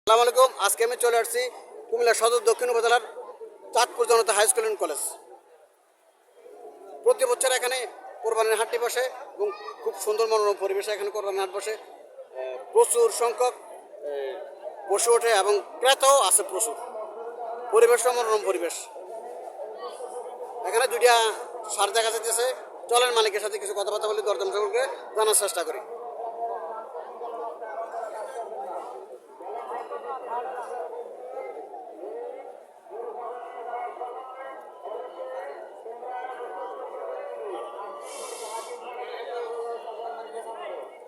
আসসালামু আলাইকুম। আজকে আমি চলে আসছি কুমিল্লা সদর দক্ষিণ উপজেলার চাঁদপুর জনতা হাই স্কুল অ্যান্ড কলেজ। প্রতি বছর এখানে কোরবানির হাটটি বসে এবং খুব সুন্দর মনোরম পরিবেশে এখানে কোরবানির হাট বসে। প্রচুর সংখ্যক পশু ওঠে এবং ক্রেতাও আছে প্রচুর। পরিবেশটা মনোরম পরিবেশ। এখানে দুইটা সার দেখা যাচ্ছে। চলেন মালিকের সাথে কিছু কথাবার্তা বলি, দরদাম সম্পর্কে জানার চেষ্টা করি।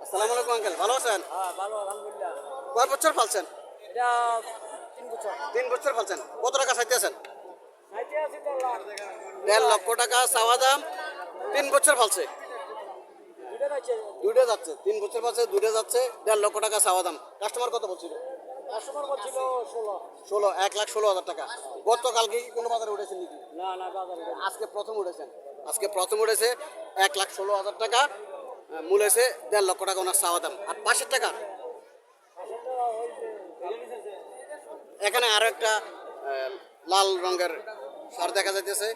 আসসালামু আলাইকুম আঙ্কেল, ভালো আছেন? হ্যাঁ, ভালো আলহামদুলিল্লাহ। কয় বছর পালছেন? এটা 3 বছর। 3 বছর পালছেন। কত টাকা চাইতেছেন? খাইতে আছি তো লাখ। 1.5 লক্ষ টাকা চাওয়া দাম। 3 বছর পালছে, দুইটা খাইছে। দুইটা যাচ্ছে। 3 বছর পালছে, দুইটা যাচ্ছে। 1.5 লক্ষ টাকা চাওয়া দাম। কাস্টমার কত বলছিল? কাস্টমার করছিল 16। 1,16,000 টাকা। গতকালকে কি কোনো বাজারে উঠেছেন নাকি? না না, বাজারে গেছে। আজকে প্রথম উঠেছেন? আজকে প্রথম উঠেছে। 1,16,000 টাকা মূল হয়েছে। 1.5 লক্ষ টাকা ওনার চাওয়া দাম। আর পাশের টাকা এখানে আরো একটা লাল রঙের সার দেখা যাইতেছে।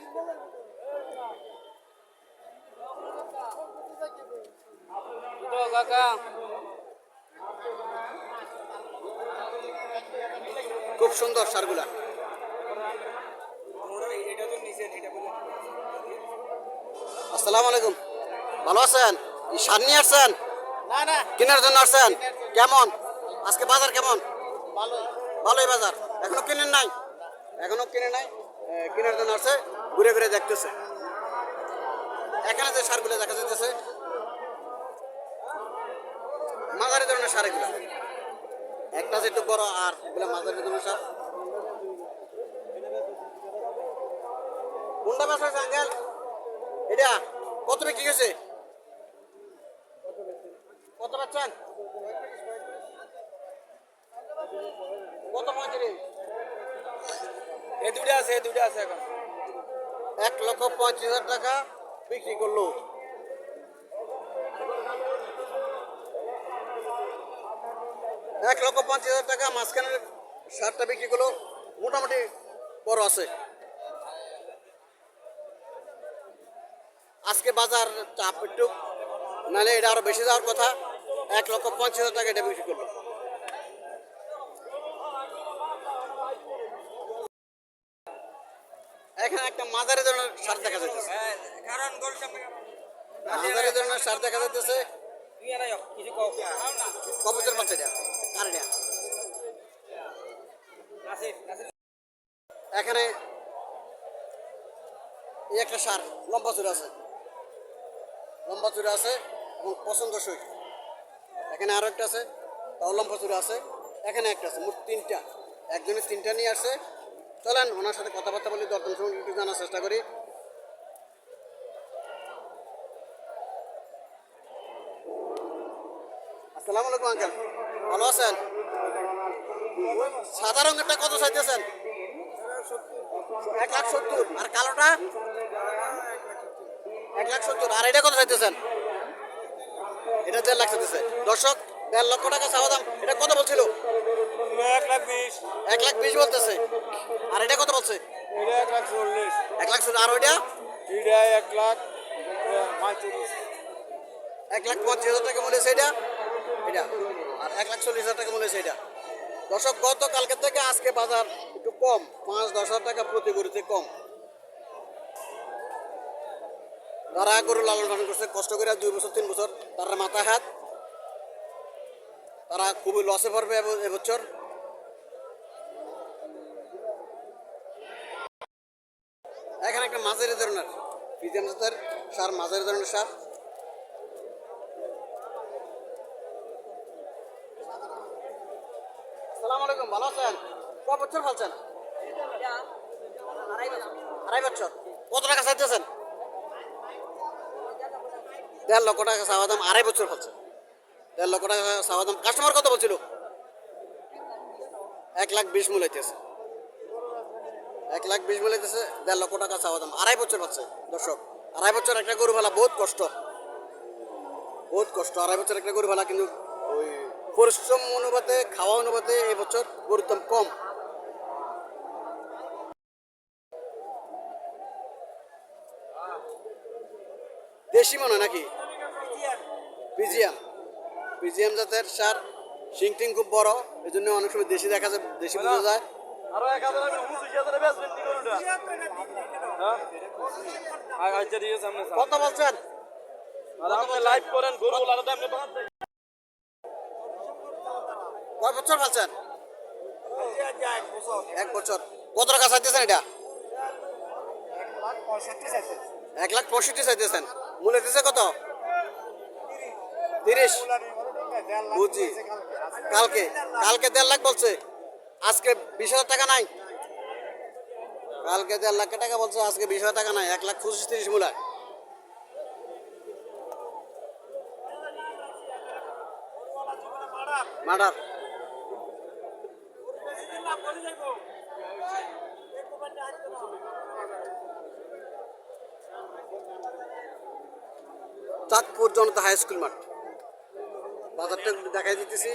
কাকা খুব সুন্দর সারগুলা। আসসালামু আলাইকুম, ভালো আছেন? এই সার নিয়ে আসছেন? না না, কেনার জন্য আসছেন? কেমন আজকে বাজার কেমন? ভালো। ভালোই বাজার। এখনো কিনেন নাই? এখনো কিনে নাই। কেনার জন্য আসছে, ঘুরে ঘুরে দেখতেছে। এখানে যে সারগুলো দেখা যাচ্ছে মাঝারি ধরনের সার এগুলো। একটা যেটু বড় আর এগুলো মাঝারি ধরনের সার। কোনটা বেচা হয়েছে আঙ্কেল? এটা কত বিক্রি হয়েছে? কত পাচ্ছেন? কত 35? এই দুইটা আছে, এই দুইটা আছে এখন। 1,35,000 টাকা বিক্রি করলো। $1,50,000 টাকা মাঝখানের সারটা বিক্রি করলো। মোটামুটি বড় আছে। আজকে বাজার চাপ একটু, নাহলে এটা আরো বেশি যাওয়ার কথা। 1,50,000 টাকা এটা বিক্রি করলো। এখানে একটা মাঝারি ধরনের সার দেখা যাচ্ছে। কারণ গোল সামনে মাঝারি ধরনের সার দেখা যাচ্ছে। তুই না কিছু কও না। কবুতর পাচ্ছে এটা, কার এটা? নাসির নাসির এখানে এই একটা সার লম্বা চূড়া আছে, লম্বা চূড়া আছে এবং পছন্দসই। এখানে আরো একটা আছে, তাও লম্বা চূড়া আছে। এখানে একটা আছে, মোট 3টা। একজনে 3টা নিয়ে আসছে। চলেন ওনার সাথে কথাবার্তা বলি, দরদাম সম্পর্কে একটু জানার চেষ্টা করি। আসসালামু আলাইকুম আঙ্কেল, ভালো আছেন? সাদা রঙেরটা কত চাইতেছেন? 1,70,000। আর কালোটা 1,70,000। আর এটা কত চাইতেছেন? এটা 1.5 লাখ চাইতেছে। দর্শক, 1.5 লক্ষ টাকা চাওয়া দাম। এটা কত বলছিল? 1,20,000। 1,20,000 বলতেছে। আর এটা কত বলছে? এটা 1,40,000। 1,40,000। আর ওইটা এটা 1,35,000। 1,35,000 টাকা মূল্য হয়েছে এটা। এটা আর 1,40,000 টাকা মূল্য হয়েছে এটা। দর্শক, গতকালকে থেকে আজকে বাজার একটু কম, 5-10 হাজার টাকা প্রতি গরুতে কম। তারা গরু লালন পালন করছে কষ্ট করে 2 বছর 3 বছর, তারা মাথায় হাত। তারা খুবই লসে পড়বে এবছর। এখানে একটা মাঝারি ধরনের ফিজিয়ান জাতের সার, মাঝারি ধরনের সার। আসসালামু আলাইকুম, ভালো আছেন? কয় বছর ফেলছেন? 2.5 বছর। কত টাকা চাইতেছেন? 1.5 লক্ষ টাকা চাওয়া দাম। 2.5 বছর ফেলছে। 1.5 লক্ষ টাকা চাওয়া দাম। কাস্টমার কত বলছিল? 1,20,000 মূল্য হইতেছে। 1,20,000 মূল্য হইতেছে। 1.5 লক্ষ টাকা চাওয়া দাম। 2.5 বছর ফেলছে। দর্শক, 2.5 বছর একটা গরু ফেলা বহুত কষ্ট, বহুত কষ্ট। 2.5 বছর একটা গরু ফেলা কিন্তু ওই পরিশ্রম অনুপাতে খাওয়া অনুপাতে এবছর গরুর দাম কম। দেশি মনে হয় নাকি? বিজিএম, বিজিএম জাতের সার, শিং টিং খুব বড়, এই জন্য অনেক সময় দেশি দেখা যায়, দেশি বোঝা যায়। আরো 1000 আমি 25000 বেচবেন নি গরুটা হ্যাঁ আচ্ছা ঠিক আছে আপনি কত বলছেন? আর আপনি লাইভ করেন গরু ওলার দাম আপনি বাদ দেন কয় বছর বলছেন? 1 বছর। কত টাকা চাইতেছেন এটা? 1,65,000 চাইতেছেন। মূল্য দিতেছে কত? 30। বুঝি। কালকে কালকে 1.5 লাখ বলছে, আজকে 20,000 টাকা নাই। কালকে 1.5 লাখ টাকা বলছে, আজকে 20,000 টাকা নাই। 1,25,000 মূলায় মার্ডার। চাঁদপুর জনতা হাই স্কুল মাঠ, বাজারটা একটু দেখাই দিতেছি।